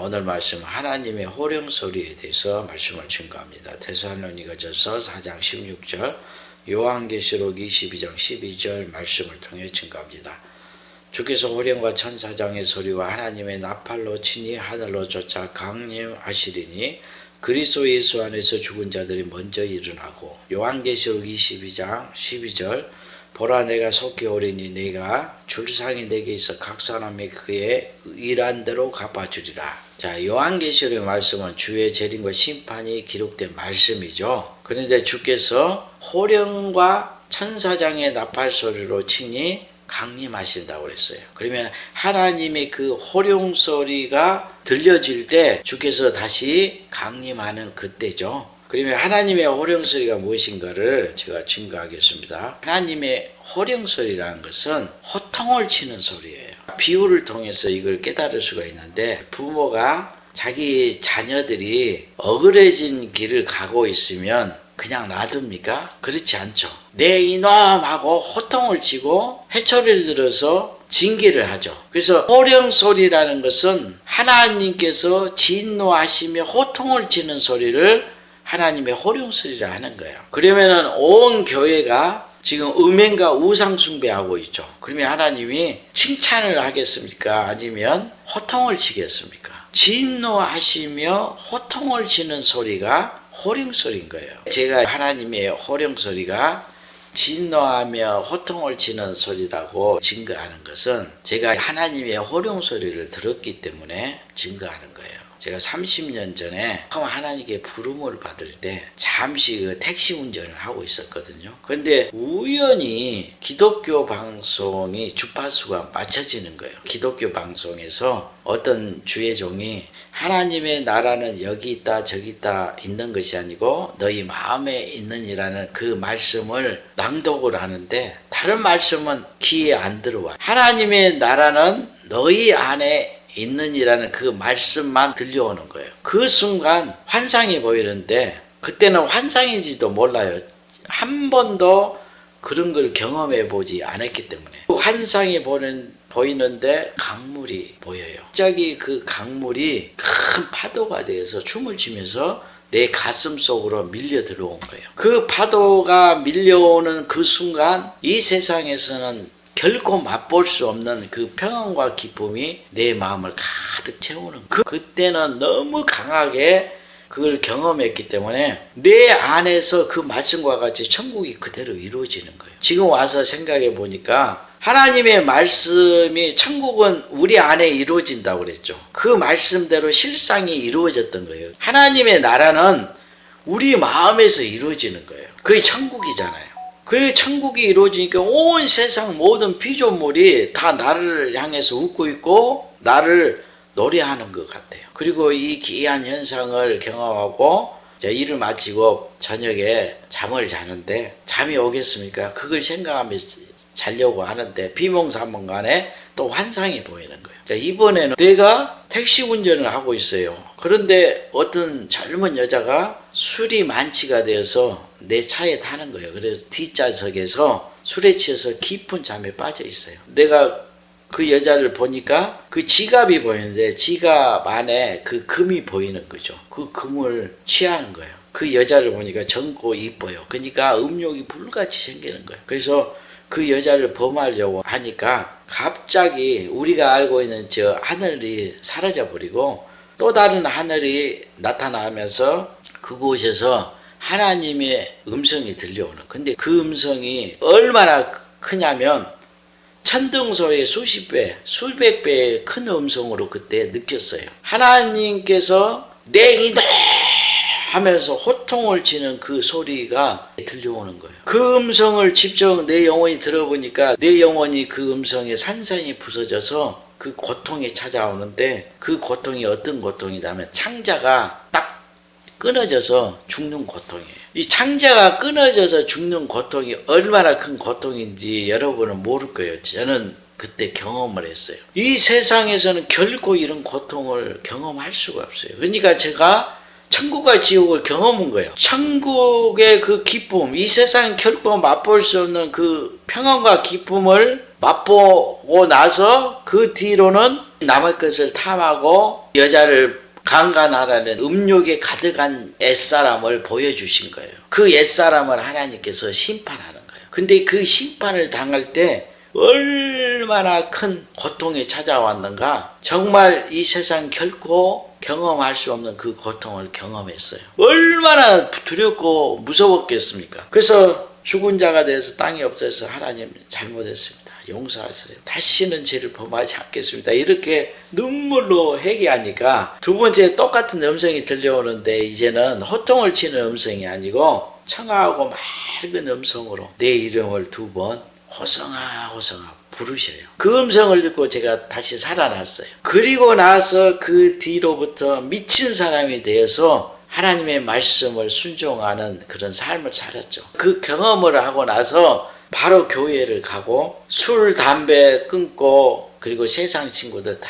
오늘 말씀 하나님의 호령소리에 대해서 말씀을 증거합니다. 데살로니가전서 4장 16절, 요한계시록 22장 12절 말씀을 통해 증거합니다. 주께서 호령과 천사장의 소리와 하나님의 나팔로 친히 하늘로 쫓아 강림하시리니 그리스도 예수 안에서 죽은 자들이 먼저 일어나고, 요한계시록 22장 12절, 보라 내가 속히 오리니 내가 줄상이 내게 있어 각 사람이 그의 일한 대로 갚아주리라. 자, 요한계시록의 말씀은 주의 재림과 심판이 기록된 말씀이죠. 그런데 주께서 호령과 천사장의 나팔 소리로 친히 강림하신다고 그랬어요. 그러면 하나님의 그 호령 소리가 들려질 때 주께서 다시 강림하는 그때죠. 그러면 하나님의 호령소리가 무엇인가를 제가 증거하겠습니다. 하나님의 호령소리라는 것은 호통을 치는 소리예요. 비유를 통해서 이걸 깨달을 수가 있는데, 부모가 자기 자녀들이 억울해진 길을 가고 있으면 그냥 놔둡니까? 그렇지 않죠. 내 이놈 하고 호통을 치고 회초리를 들어서 징계를 하죠. 그래서 호령소리라는 것은 하나님께서 진노하시며 호통을 치는 소리를 하나님의 호령소리라 하는 거예요. 그러면은 온 교회가 지금 음행과 우상 숭배하고 있죠. 그러면 하나님이 칭찬을 하겠습니까? 아니면 호통을 치겠습니까? 진노하시며 호통을 치는 소리가 호령소리인 거예요. 제가 하나님의 호령소리가 진노하며 호통을 치는 소리라고 증거하는 것은 제가 하나님의 호령소리를 들었기 때문에 증거하는 거예요. 제가 30년 전에 하나님께 부름을 받을 때 잠시 그 택시 운전을 하고 있었거든요. 그런데 우연히 기독교 방송이 주파수가 맞춰지는 거예요. 기독교 방송에서 어떤 주의 종이 하나님의 나라는 여기 있다 저기 있다 있는 것이 아니고 너희 마음에 있느니라는 그 말씀을 낭독을 하는데, 다른 말씀은 귀에 안 들어와. 하나님의 나라는 너희 안에 있느니라는 그 말씀만 들려오는 거예요. 그 순간 환상이 보이는데, 그때는 환상인지도 몰라요. 한 번도 그런 걸 경험해 보지 않았기 때문에. 환상이 보이는데 강물이 보여요. 갑자기 그 강물이 큰 파도가 되어서 춤을 추면서 내 가슴 속으로 밀려 들어온 거예요. 그 파도가 밀려오는 그 순간 이 세상에서는 결코 맛볼 수 없는 그 평안과 기쁨이 내 마음을 가득 채우는 거예요. 그때는 너무 강하게 그걸 경험했기 때문에 내 안에서 그 말씀과 같이 천국이 그대로 이루어지는 거예요. 지금 와서 생각해 보니까 하나님의 말씀이, 천국은 우리 안에 이루어진다고 그랬죠. 그 말씀대로 실상이 이루어졌던 거예요. 하나님의 나라는 우리 마음에서 이루어지는 거예요. 그게 천국이잖아요. 그 천국이 이루어지니까 온 세상 모든 피조물이 다 나를 향해서 웃고 있고 나를 노래하는 것 같아요. 그리고 이 기이한 현상을 경험하고 일을 마치고 저녁에 잠을 자는데 잠이 오겠습니까? 그걸 생각하면서 자려고 하는데 비몽사몽간에 또 환상이 보이는 거예요. 이번에는 내가 택시 운전을 하고 있어요. 그런데 어떤 젊은 여자가 술이 만취가 되어서 내 차에 타는 거예요. 그래서 뒷좌석에서 술에 취해서 깊은 잠에 빠져 있어요. 내가 그 여자를 보니까 그 지갑이 보이는데 지갑 안에 그 금이 보이는 거죠. 그 금을 취하는 거예요. 그 여자를 보니까 젊고 이뻐요. 그러니까 음욕이 불같이 생기는 거예요. 그래서 그 여자를 범하려고 하니까 갑자기 우리가 알고 있는 저 하늘이 사라져 버리고 또 다른 하늘이 나타나면서 그곳에서 하나님의 음성이 들려오는. 근데 그 음성이 얼마나 크냐면 천등소의 수십 배, 수백 배의 큰 음성으로 그때 느꼈어요. 하나님께서 내 이놈 하면서 호통을 치는 그 소리가 들려오는 거예요. 그 음성을 직접 내 영혼이 들어보니까 내 영혼이 그 음성에 산산이 부서져서 그 고통이 찾아오는데, 그 고통이 어떤 고통이냐면 창자가 딱 끊어져서 죽는 고통이에요. 이 창자가 끊어져서 죽는 고통이 얼마나 큰 고통인지 여러분은 모를 거예요. 저는 그때 경험을 했어요. 이 세상에서는 결코 이런 고통을 경험할 수가 없어요. 그러니까 제가 천국과 지옥을 경험한 거예요. 천국의 그 기쁨, 이 세상 결코 맛볼 수 없는 그 평안과 기쁨을 맛보고 나서 그 뒤로는 남의 것을 탐하고 여자를 강간하라는 음욕에 가득한 옛사람을 보여주신 거예요. 그 옛사람을 하나님께서 심판하는 거예요. 근데 그 심판을 당할 때 얼마나 큰 고통이 찾아왔는가. 정말 이 세상 결코 경험할 수 없는 그 고통을 경험했어요. 얼마나 두렵고 무서웠겠습니까? 그래서 죽은 자가 되어서 땅이 없어서 하나님 잘못했습니다. 용서하세요. 다시는 죄를 범하지 않겠습니다. 이렇게 눈물로 회개하니까 두 번째 똑같은 음성이 들려오는데 이제는 호통을 치는 음성이 아니고 청아하고 맑은 음성으로 내 이름을 두 번 호성아 호성아 부르셔요. 그 음성을 듣고 제가 다시 살아났어요. 그리고 나서 그 뒤로부터 미친 사람이 되어서 하나님의 말씀을 순종하는 그런 삶을 살았죠. 그 경험을 하고 나서 바로 교회를 가고 술, 담배 끊고 그리고 세상 친구들 다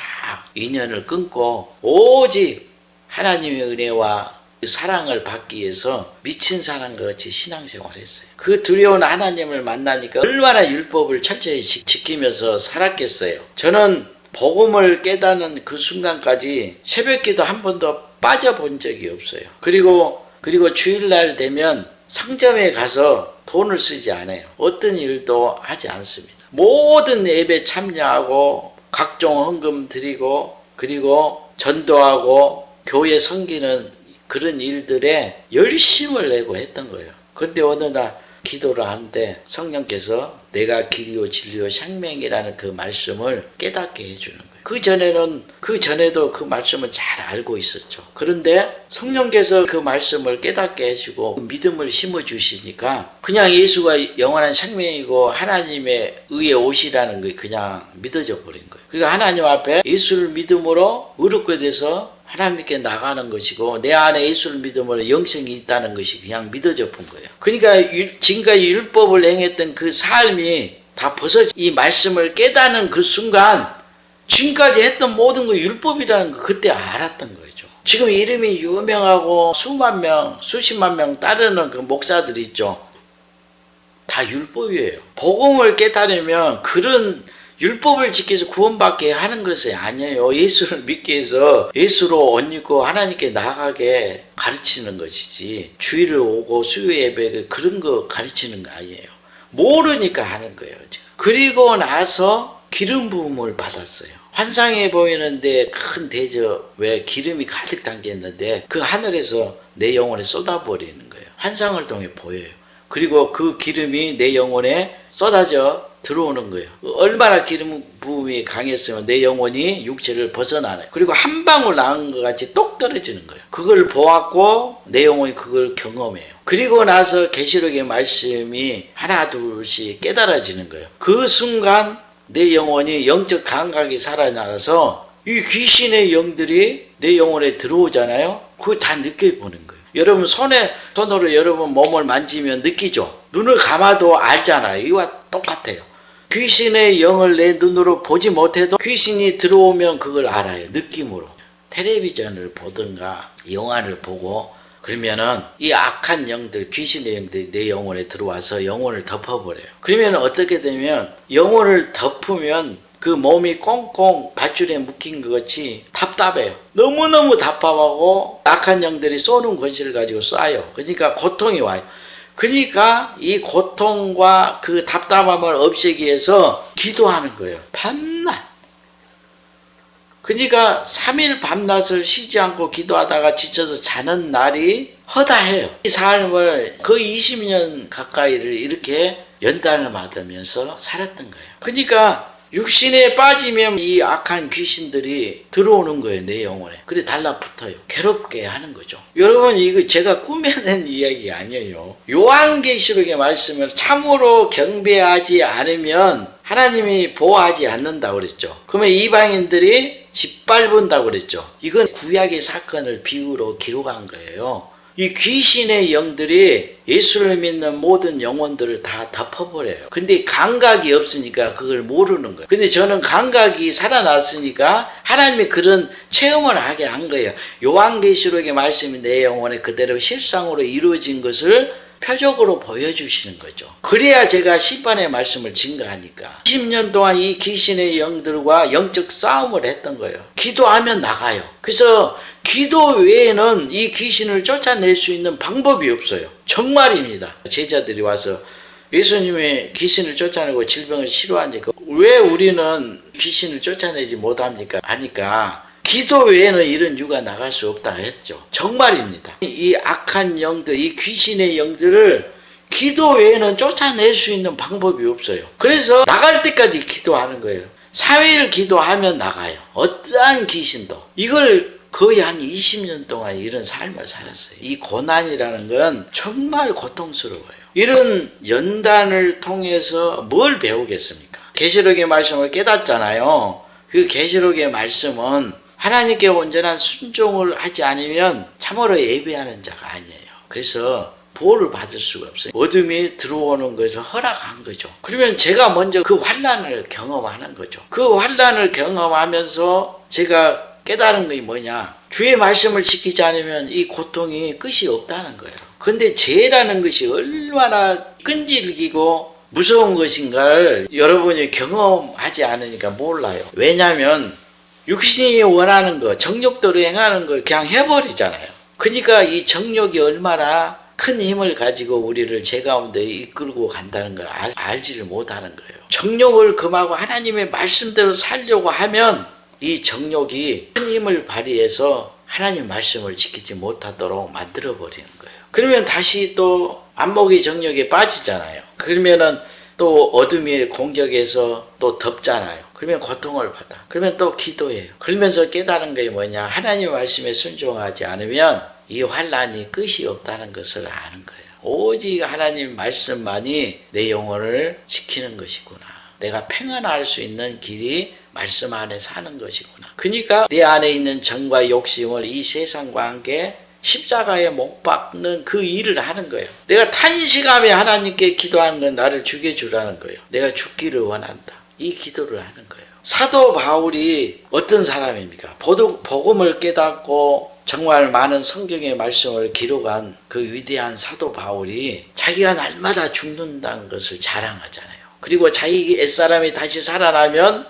인연을 끊고 오직 하나님의 은혜와 사랑을 받기 위해서 미친 사람과 같이 신앙생활을 했어요. 그 두려운 하나님을 만나니까 얼마나 율법을 철저히 지키면서 살았겠어요. 저는 복음을 깨닫는 그 순간까지 새벽기도 한 번도 빠져본 적이 없어요. 그리고 주일날 되면 상점에 가서 돈을 쓰지 않아요. 어떤 일도 하지 않습니다. 모든 예배 참여하고 각종 헌금 드리고 그리고 전도하고 교회 섬기는 그런 일들에 열심을 내고 했던 거예요. 그런데 어느 날 기도를 하는데 성령께서 내가 길이요 진리요 생명이라는 그 말씀을 깨닫게 해주는 거예요. 그 전에도 그 말씀을 잘 알고 있었죠. 그런데 성령께서 그 말씀을 깨닫게 해주고 믿음을 심어주시니까 그냥 예수가 영원한 생명이고 하나님의 의의 옷이라는 게 그냥 믿어져 버린 거예요. 그러니까 하나님 앞에 예수를 믿음으로 의롭게 돼서 하나님께 나가는 것이고 내 안에 예수를 믿음으로 영생이 있다는 것이 그냥 믿어져 본 거예요. 그러니까 지금까지 율법을 행했던 그 삶이 다 벌써 이 말씀을 깨닫는 그 순간 지금까지 했던 모든 거 율법이라는 거 그때 알았던 거죠. 지금 이름이 유명하고 수만 명, 수십만 명 따르는 그 목사들 있죠. 다 율법이에요. 복음을 깨달으면 그런 율법을 지켜서 구원받게 하는 것이 아니에요. 예수를 믿게 해서 예수로 옷 입고 하나님께 나가게 가르치는 것이지 주일을 오고 수요 예배 그런 거 가르치는 거 아니에요. 모르니까 하는 거예요. 그리고 나서 기름 부음을 받았어요. 환상에 보이는데 큰 대접에 기름이 가득 담겼는데 그 하늘에서 내 영혼에 쏟아버리는 거예요. 환상을 통해 보여요. 그리고 그 기름이 내 영혼에 쏟아져 들어오는 거예요. 얼마나 기름 부음이 강했으면 내 영혼이 육체를 벗어나네. 그리고 한 방울 나온 것 같이 똑 떨어지는 거예요. 그걸 보았고 내 영혼이 그걸 경험해요. 그리고 나서 계시록의 말씀이 하나 둘씩 깨달아지는 거예요. 그 순간 내 영혼이 영적 감각이 살아나서 이 귀신의 영들이 내 영혼에 들어오잖아요. 그걸 다 느껴보는 거예요. 여러분 손으로 여러분 몸을 만지면 느끼죠. 눈을 감아도 알잖아요. 이와 똑같아요. 귀신의 영을 내 눈으로 보지 못해도 귀신이 들어오면 그걸 알아요. 느낌으로. 텔레비전을 보든가 영화를 보고 그러면은 이 악한 영들, 귀신의 영들이 내 영혼에 들어와서 영혼을 덮어버려요. 그러면 어떻게 되면 영혼을 덮으면 그 몸이 꽁꽁 밧줄에 묶인 것 같이 답답해요. 너무너무 답답하고 악한 영들이 쏘는 권세를 가지고 쏴요. 그러니까 고통이 와요. 그러니까 이 고통과 그 답답함을 없애기 위해서 기도하는 거예요. 밤낮. 그러니까 3일 밤낮을 쉬지 않고 기도하다가 지쳐서 자는 날이 허다해요. 이 삶을 거의 20년 가까이를 이렇게 연단을 받으면서 살았던 거예요. 그러니까 육신에 빠지면 이 악한 귀신들이 들어오는 거예요. 내 영혼에. 그래 달라붙어요. 괴롭게 하는 거죠. 여러분 이거 제가 꾸며낸 이야기 아니에요. 요한계시록의 말씀을 참으로 경배하지 않으면 하나님이 보호하지 않는다고 그랬죠. 그러면 이방인들이 짓밟은다고 그랬죠. 이건 구약의 사건을 비유로 기록한 거예요. 이 귀신의 영들이 예수를 믿는 모든 영혼들을 다 덮어버려요. 근데 감각이 없으니까 그걸 모르는 거예요. 근데 저는 감각이 살아났으니까 하나님이 그런 체험을 하게 한 거예요. 요한계시록의 말씀이 내 영혼에 그대로 실상으로 이루어진 것을 표적으로 보여주시는 거죠. 그래야 제가 심판의 말씀을 증거하니까. 20년 동안 이 귀신의 영들과 영적 싸움을 했던 거예요. 기도하면 나가요. 그래서 기도 외에는 이 귀신을 쫓아낼 수 있는 방법이 없어요. 정말입니다. 제자들이 와서 예수님이 귀신을 쫓아내고 질병을 치료하니까 왜 우리는 귀신을 쫓아내지 못합니까? 하니까 기도 외에는 이런 유가 나갈 수 없다 했죠. 정말입니다. 이 악한 영들, 이 귀신의 영들을 기도 외에는 쫓아낼 수 있는 방법이 없어요. 그래서 나갈 때까지 기도하는 거예요. 4일 기도하면 나가요. 어떠한 귀신도. 이걸 거의 한 20년 동안 이런 삶을 살았어요. 이 고난이라는 건 정말 고통스러워요. 이런 연단을 통해서 뭘 배우겠습니까? 계시록의 말씀을 깨닫잖아요. 그 계시록의 말씀은 하나님께 온전한 순종을 하지 않으면 참으로 예배하는 자가 아니에요. 그래서 보호를 받을 수가 없어요. 어둠이 들어오는 것을 허락한 거죠. 그러면 제가 먼저 그 환난을 경험하는 거죠. 그 환난을 경험하면서 제가 깨달은 것이 뭐냐? 주의 말씀을 지키지 않으면 이 고통이 끝이 없다는 거예요. 근데 죄라는 것이 얼마나 끈질기고 무서운 것인가를 여러분이 경험하지 않으니까 몰라요. 왜냐하면 육신이 원하는 거, 정욕대로 행하는 걸 그냥 해버리잖아요. 그러니까 이 정욕이 얼마나 큰 힘을 가지고 우리를 죄 가운데 이끌고 간다는 걸 알지를 못하는 거예요. 정욕을 금하고 하나님의 말씀대로 살려고 하면 이 정욕이 큰 힘을 발휘해서 하나님 말씀을 지키지 못하도록 만들어버리는 거예요. 그러면 다시 또 안목의 정욕에 빠지잖아요. 그러면은 또 어둠의 공격에서 또 덮잖아요. 그러면 고통을 받아. 그러면 또 기도해요. 그러면서 깨달은 게 뭐냐? 하나님 말씀에 순종하지 않으면 이 환난이 끝이 없다는 것을 아는 거예요. 오직 하나님 말씀만이 내 영혼을 지키는 것이구나. 내가 평안할 수 있는 길이 말씀 안에 사는 것이구나. 그러니까 내 안에 있는 정과 욕심을 이 세상과 함께 십자가에 못 박는 그 일을 하는 거예요. 내가 탄식하며 하나님께 기도하는 건 나를 죽여주라는 거예요. 내가 죽기를 원한다. 이 기도를 하는 거예요. 사도 바울이 어떤 사람입니까? 복음을 깨닫고 정말 많은 성경의 말씀을 기록한 그 위대한 사도 바울이 자기가 날마다 죽는다는 것을 자랑하잖아요. 그리고 자기 옛사람이 다시 살아나면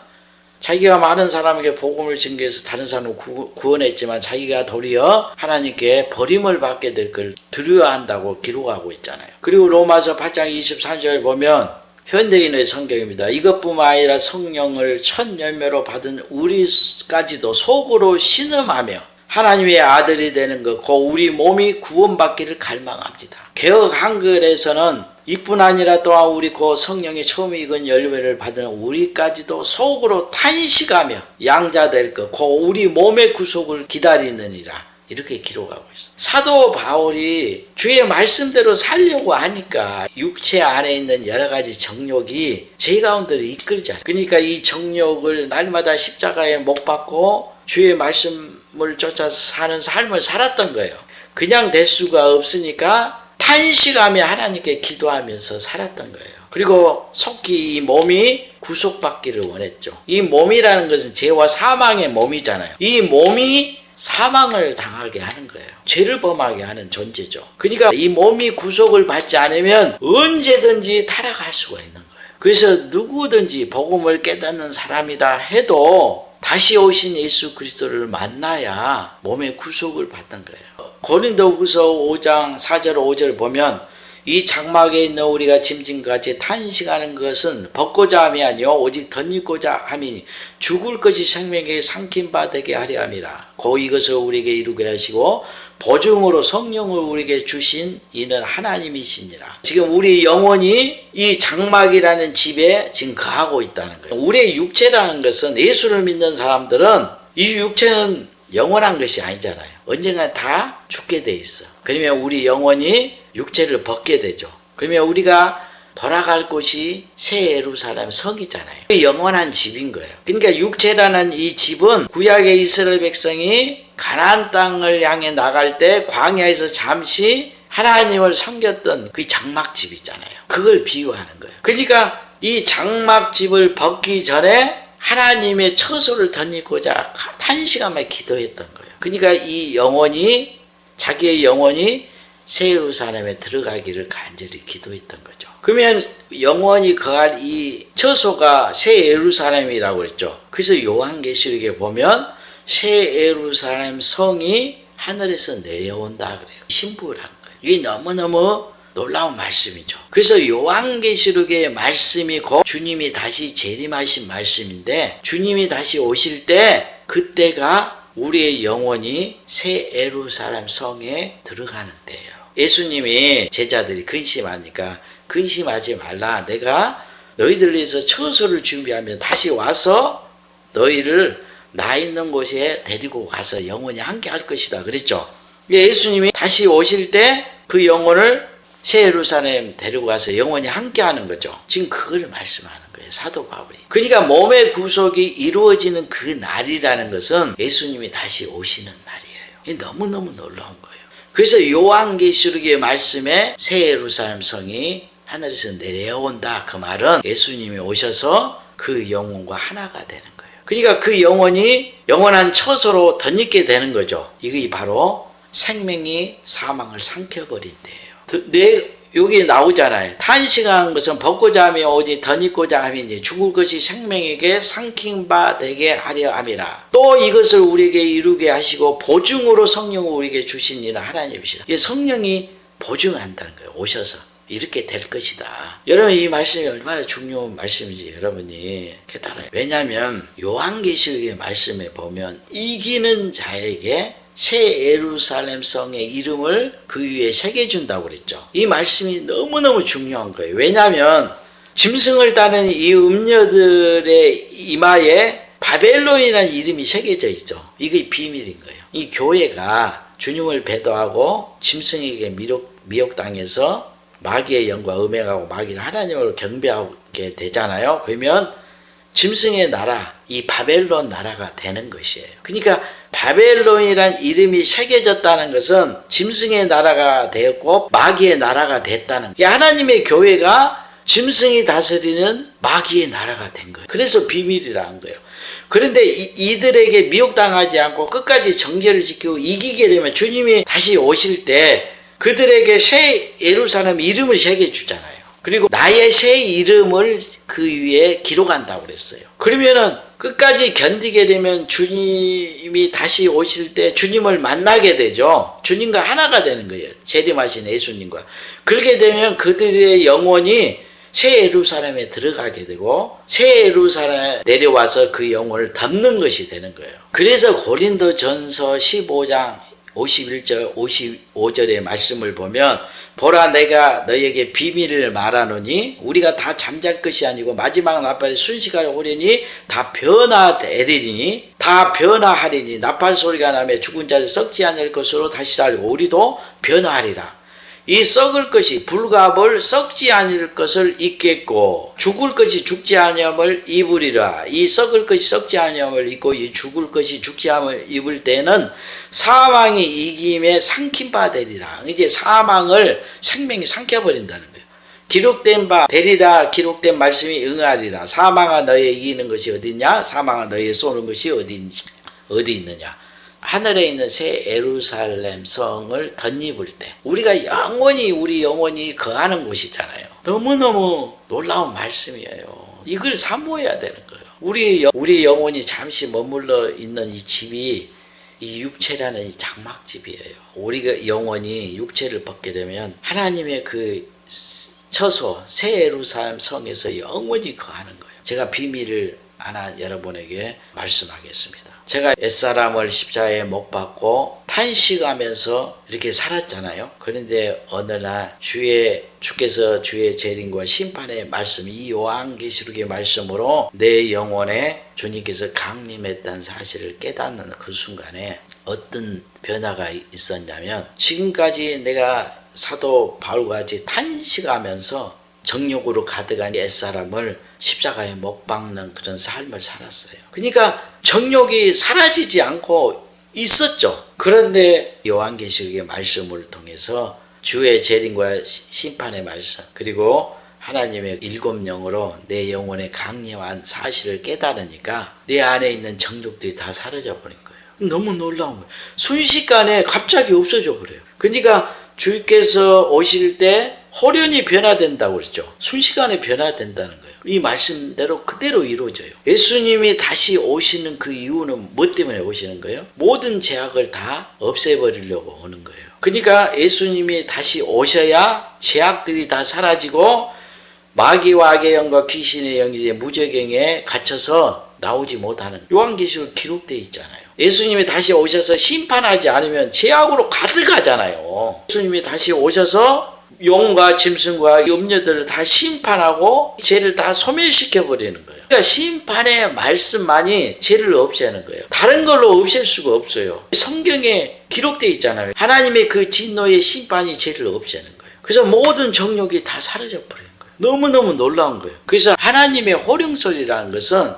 자기가 많은 사람에게 복음을 증거해서 다른 사람을 구원했지만 자기가 도리어 하나님께 버림을 받게 될 걸 두려워한다고 기록하고 있잖아요. 그리고 로마서 8장 23절 보면 현대인의 성경입니다. 이것뿐만 아니라 성령을 첫 열매로 받은 우리까지도 속으로 신음하며 하나님의 아들이 되는 것, 그 우리 몸이 구원받기를 갈망합니다. 개역 한글에서는 이뿐 아니라 또한 우리 그 성령의 처음 익은 열매를 받은 우리까지도 속으로 탄식하며 양자될 것, 그 우리 몸의 구속을 기다리느니라. 이렇게 기록하고 있어요. 사도 바울이 주의 말씀대로 살려고 하니까 육체 안에 있는 여러 가지 정욕이 제 가운데로 이끌잖아요. 그러니까 이 정욕을 날마다 십자가에 못 박고 주의 말씀을 쫓아서 사는 삶을 살았던 거예요. 그냥 될 수가 없으니까 탄식하며 하나님께 기도하면서 살았던 거예요. 그리고 속히 이 몸이 구속받기를 원했죠. 이 몸이라는 것은 죄와 사망의 몸이잖아요. 이 몸이 사망을 당하게 하는 거예요. 죄를 범하게 하는 존재죠. 그러니까 이 몸이 구속을 받지 않으면 언제든지 타락할 수가 있는 거예요. 그래서 누구든지 복음을 깨닫는 사람이라 해도 다시 오신 예수 그리스도를 만나야 몸의 구속을 받는 거예요. 고린도후서 5장 4절 5절 보면 이 장막에 있는 우리가 짐진같이 탄식하는 것은 벗고자 함이 아니요 오직 덧입고자 함이니 죽을 것이 생명에 삼킨 바 되게 하려 함이라. 고 이것을 우리에게 이루게 하시고 보증으로 성령을 우리에게 주신 이는 하나님이시니라. 지금 우리 영혼이 이 장막이라는 집에 지금 거하고 있다는 거예요. 우리의 육체라는 것은 예수를 믿는 사람들은 이 육체는 영원한 것이 아니잖아요. 언젠가 다 죽게 돼 있어. 그러면 우리 영혼이 육체를 벗게 되죠. 그러면 우리가 돌아갈 곳이 새 예루살렘 성이잖아요. 영원한 집인 거예요. 그러니까 육체라는 이 집은 구약의 이스라엘 백성이 가나안 땅을 향해 나갈 때 광야에서 잠시 하나님을 섬겼던 그 장막집이잖아요. 그걸 비유하는 거예요. 그러니까 이 장막집을 벗기 전에 하나님의 처소를 덧입고자 탄식하며 기도했던 거예요. 그러니까 이 영혼이 자기의 영혼이 새 예루살렘에 들어가기를 간절히 기도했던 거죠. 그러면 영원히 거할 이 처소가 새 예루살렘이라고 했죠. 그래서 요한계시록에 보면 새 예루살렘 성이 하늘에서 내려온다 그래요. 신부를 한 거예요. 이게 너무너무 놀라운 말씀이죠. 그래서 요한계시록의 말씀이 곧 주님이 다시 재림하신 말씀인데, 주님이 다시 오실 때 그때가 우리의 영혼이 새 예루살렘 성에 들어가는 때예요. 예수님이 제자들이 근심하니까 근심하지 말라. 내가 너희들 위해서 처소를 준비하면 다시 와서 너희를 나 있는 곳에 데리고 가서 영원히 함께 할 것이다 그랬죠. 예수님이 다시 오실 때 그 영혼을 새 예루살렘 데리고 가서 영원히 함께 하는 거죠. 지금 그걸 말씀하는 거예요. 사도 바울이. 그러니까 몸의 구속이 이루어지는 그 날이라는 것은 예수님이 다시 오시는 날이에요. 이게 너무너무 놀라운 거예요. 그래서 요한계시록의 말씀에 새 예루살렘 성이 하늘에서 내려온다. 그 말은 예수님이 오셔서 그 영혼과 하나가 되는 거예요. 그러니까 그 영혼이 영원한 처소로 덧입게 되는 거죠. 이게 바로 생명이 사망을 삼켜버린 때예요. 여기 나오잖아요. 탄식한 것은 벗고자 하며 오직 덧입고자 함이니 죽을 것이 생명에게 삼킨 바 되게 하려 함이라. 또 이것을 우리에게 이루게 하시고 보증으로 성령을 우리에게 주신 이는 하나님이시라. 이 성령이 보증한다는 거예요. 오셔서 이렇게 될 것이다. 여러분, 이 말씀이 얼마나 중요한 말씀인지 여러분이 깨달아요. 왜냐하면 요한계시록의 말씀에 보면 이기는 자에게 새 예루살렘 성의 이름을 그 위에 새겨준다고 그랬죠. 이 말씀이 너무너무 중요한 거예요. 왜냐하면 짐승을 따르는 이 음녀들의 이마에 바벨론이라는 이름이 새겨져 있죠. 이게 비밀인 거예요. 이 교회가 주님을 배도하고 짐승에게 미혹당해서 마귀의 영과 음행하고 마귀를 하나님으로 경배하게 되잖아요. 그러면 짐승의 나라, 이 바벨론 나라가 되는 것이에요. 그러니까 바벨론이란 이름이 새겨졌다는 것은 짐승의 나라가 되었고 마귀의 나라가 됐다는 거예요. 하나님의 교회가 짐승이 다스리는 마귀의 나라가 된 거예요. 그래서 비밀이라는 거예요. 그런데 이들에게 미혹당하지 않고 끝까지 정죄를 지키고 이기게 되면 주님이 다시 오실 때 그들에게 새 예루살렘 이름을 새겨주잖아요. 그리고 나의 새 이름을 그 위에 기록한다고 그랬어요. 그러면은 끝까지 견디게 되면 주님이 다시 오실 때 주님을 만나게 되죠. 주님과 하나가 되는 거예요. 재림하신 예수님과. 그렇게 되면 그들의 영혼이 새 예루살렘에 들어가게 되고 새 예루살렘에 내려와서 그 영혼을 덮는 것이 되는 거예요. 그래서 고린도전서 15장 51절 55절의 말씀을 보면 보라 내가 너희에게 비밀을 말하노니 우리가 다 잠잘 것이 아니고 마지막 나팔에 순식간에 오리니 다 변화되리니 다 변화하리니 나팔 소리가 나며 죽은 자들 썩지 않을 것으로 다시 살고 우리도 변화하리라. 이 썩을 것이 불갑을 썩지 않을 것을 입겠고 죽을 것이 죽지 아니함을 입으리라. 이 썩을 것이 썩지 아니함을 입고 이 죽을 것이 죽지 아니함을 입을 때는 사망이 이김에 삼킨 바 되리라. 이제 사망을 생명이 삼켜버린다는 거예요. 기록된 바 되리라. 기록된 말씀이 응하리라. 사망아 너의 이기는 것이 어디 있냐? 사망아 너의 쏘는 것이 어디 있느냐? 하늘에 있는 새 예루살렘 성을 덧입을 때 우리가 영원히 우리 영혼이 거하는 곳이잖아요. 너무너무 놀라운 말씀이에요. 이걸 사모해야 되는 거예요. 우리 영혼이 잠시 머물러 있는 이 집이 이 육체라는 이 장막집이에요. 우리가 영혼이 육체를 벗게 되면 하나님의 그 처소 새 예루살렘 성에서 영원히 거하는 거예요. 제가 비밀을 하나 여러분에게 말씀하겠습니다. 제가 옛사람을 십자가에 못 박고 탄식하면서 이렇게 살았잖아요. 그런데 어느 날 주께서 주의 재림과 심판의 말씀, 이 요한계시록의 말씀으로 내 영혼에 주님께서 강림했다는 사실을 깨닫는 그 순간에 어떤 변화가 있었냐면 지금까지 내가 사도 바울과 같이 탄식하면서 정욕으로 가득한 옛사람을 십자가에 못 박는 그런 삶을 살았어요. 그러니까 정욕이 사라지지 않고 있었죠. 그런데 요한계시록의 말씀을 통해서 주의 재림과 심판의 말씀 그리고 하나님의 일곱 영으로 내 영혼에 강림한 사실을 깨달으니까 내 안에 있는 정욕들이 다 사라져 버린 거예요. 너무 놀라운 거예요. 순식간에 갑자기 없어져 버려요. 그러니까 주께서 오실 때 호련히 변화된다고 그랬죠. 순식간에 변화된다는 거예요. 이 말씀대로 그대로 이루어져요. 예수님이 다시 오시는 그 이유는 뭐 때문에 오시는 거예요? 모든 죄악을 다 없애버리려고 오는 거예요. 그러니까 예수님이 다시 오셔야 죄악들이 다 사라지고 마귀와 악의 영과 귀신의 영이 무저갱에 갇혀서 나오지 못하는, 요한계시록 기록되어 있잖아요. 예수님이 다시 오셔서 심판하지 않으면 죄악으로 가득하잖아요. 예수님이 다시 오셔서 용과 짐승과 염려들을 다 심판하고 죄를 다 소멸시켜 버리는 거예요. 그러니까 심판의 말씀만이 죄를 없애는 거예요. 다른 걸로 없앨 수가 없어요. 성경에 기록되어 있잖아요. 하나님의 그 진노의 심판이 죄를 없애는 거예요. 그래서 모든 정욕이 다 사라져 버리는 거예요. 너무너무 놀라운 거예요. 그래서 하나님의 호령소리라는 것은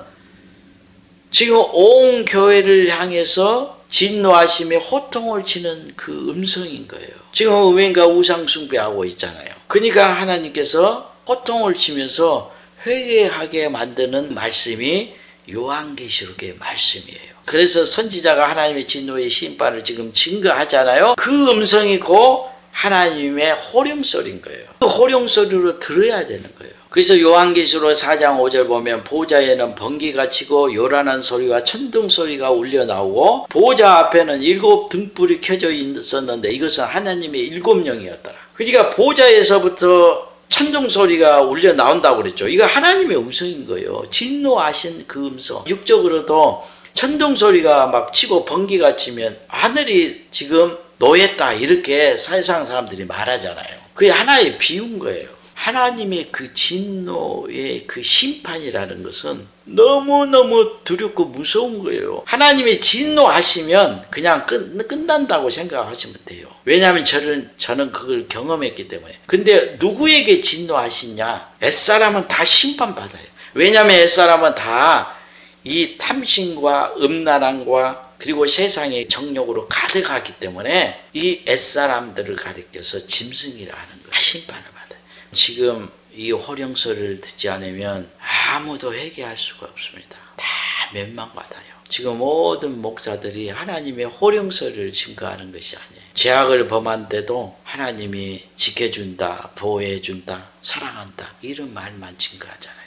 지금 온 교회를 향해서 진노하시며 호통을 치는 그 음성인 거예요. 지금 의인과 우상 숭배하고 있잖아요. 그러니까 하나님께서 호통을 치면서 회개하게 만드는 말씀이 요한계시록의 말씀이에요. 그래서 선지자가 하나님의 진노의 심판을 지금 증거하잖아요. 그 음성이 곧 하나님의 호령소리인 거예요. 그 호령소리로 들어야 되는 거예요. 그래서 요한계시록 4장 5절 보면 보좌에는 번개가 치고 요란한 소리와 천둥 소리가 울려 나오고 보좌 앞에는 7 등불이 켜져 있었는데 이것은 하나님의 7영이었더라. 그러니까 보좌에서부터 천둥 소리가 울려 나온다고 그랬죠. 이거 하나님의 음성인 거예요. 진노하신 그 음성. 육적으로도 천둥 소리가 막 치고 번개가 치면 하늘이 지금 노했다 이렇게 세상 사람들이 말하잖아요. 그게 하나의 비유인 거예요. 하나님의 그 진노의 그 심판이라는 것은 너무너무 두렵고 무서운 거예요. 하나님이 진노하시면 그냥 끝난다고 생각하시면 돼요. 왜냐하면 저는 그걸 경험했기 때문에. 근데 누구에게 진노하시냐? 옛사람은 다 심판받아요. 왜냐하면 옛사람은 다 이 탐심과 음란함과 그리고 세상의 정욕으로 가득하기 때문에 이 옛사람들을 가리켜서 짐승이라 하는 거예요. 다 심판을 받아요. 지금 이 호령소리를 듣지 않으면 아무도 회개할 수가 없습니다. 다 멸망받아요. 지금 모든 목사들이 하나님의 호령소리를 증거하는 것이 아니에요. 죄악을 범한데도 하나님이 지켜준다, 보호해준다, 사랑한다 이런 말만 증거하잖아요.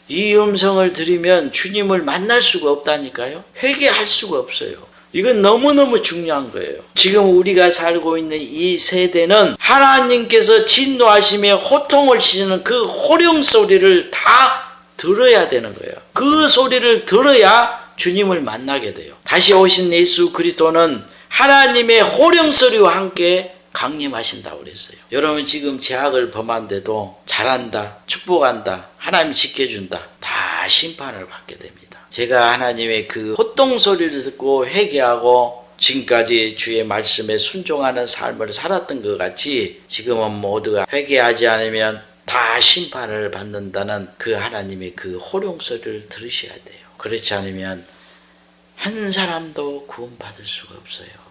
이 음성을 들으면 주님을 만날 수가 없다니까요. 회개할 수가 없어요. 이건 너무너무 중요한 거예요. 지금 우리가 살고 있는 이 세대는 하나님께서 진노하시며 호통을 치시는 그 호령 소리를 다 들어야 되는 거예요. 그 소리를 들어야 주님을 만나게 돼요. 다시 오신 예수 그리스도는 하나님의 호령 소리와 함께 강림하신다고 그랬어요. 여러분 지금 죄악을 범한데도 잘한다, 축복한다, 하나님 지켜준다, 다 심판을 받게 됩니다. 제가 하나님의 그 호통 소리를 듣고 회개하고 지금까지 주의 말씀에 순종하는 삶을 살았던 것 같이 지금은 모두가 회개하지 않으면 다 심판을 받는다는 그 하나님의 그 호령 소리를 들으셔야 돼요. 그렇지 않으면 한 사람도 구원받을 수가 없어요.